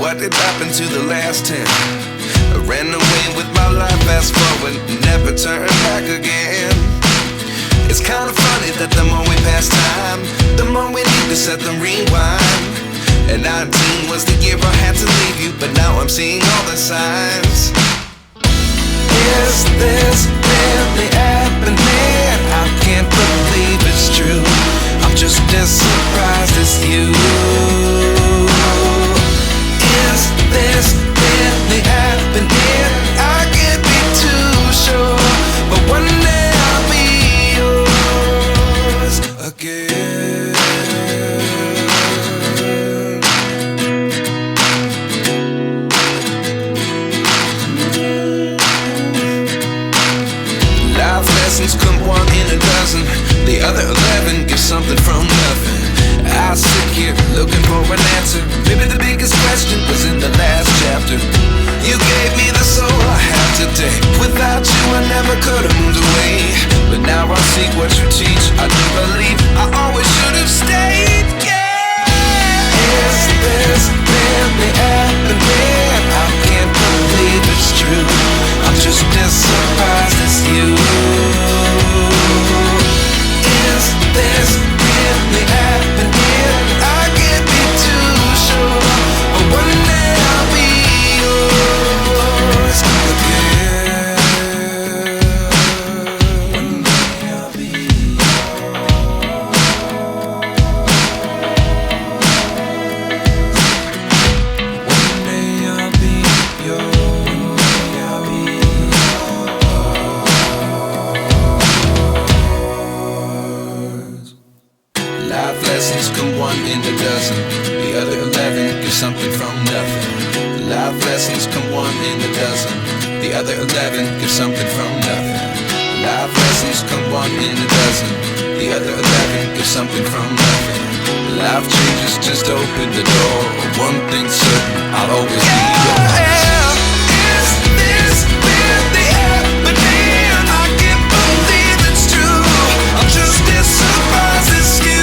What did happen to the last 10? I ran away with my life, fast forward, never turn back again. It's kinda funny that the more we pass time, the more we need to set the rewind. And 19 was the year I had to leave you, but now I'm seeing all the signs. Is this really happening? I can't believe it's true. I'm just as surprised as you. Is this really happening? I can't be too sure, but one day I'll be yours again. Life lessons come one in a dozen. The other 11 give something from nothing. I sit here looking for an answer. Maybe the biggest question was in the last chapter. You gave me the soul I have today. Without you I never could have moved away. But now I see what you teach. I do believe I always should have stayed. Yeah. Is this really happening? I can't believe it's true. I'm just as surprised as you. Is this really happening? I can't be too sure, but one day I'll be yours again. One day I'll be One day I'll be yours. Life lessons come one in a dozen. The other 11 give something from nothing. Life lessons come one in a dozen. The other 11 give something from nothing. Life lessons come one in a dozen. The other 11 give something from nothing. Life changes just open the door. One thing's certain, I'll always be yours. Is this really happening? I can't believe it's true. I'm just as surprised as you.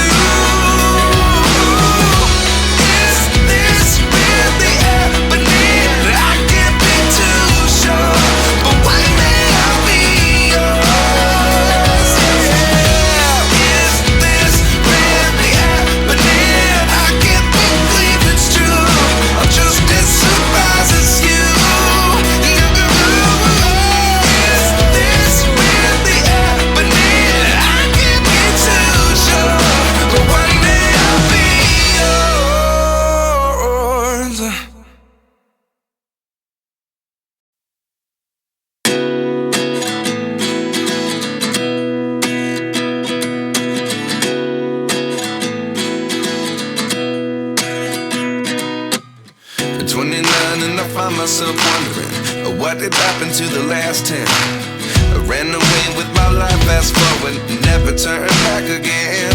Myself wondering what did happen to the last 10. I ran away with my life, fast forward, never turn back again.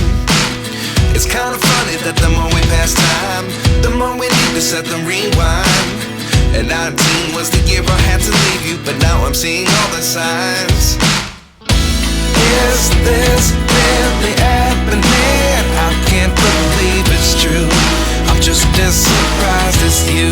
It's kinda funny that the more we pass time, the more we need to set the rewind. And 19 was the year I had to leave you, but now I'm seeing all the signs. Is this really happening? I can't believe it's true. I'm just as surprised as you.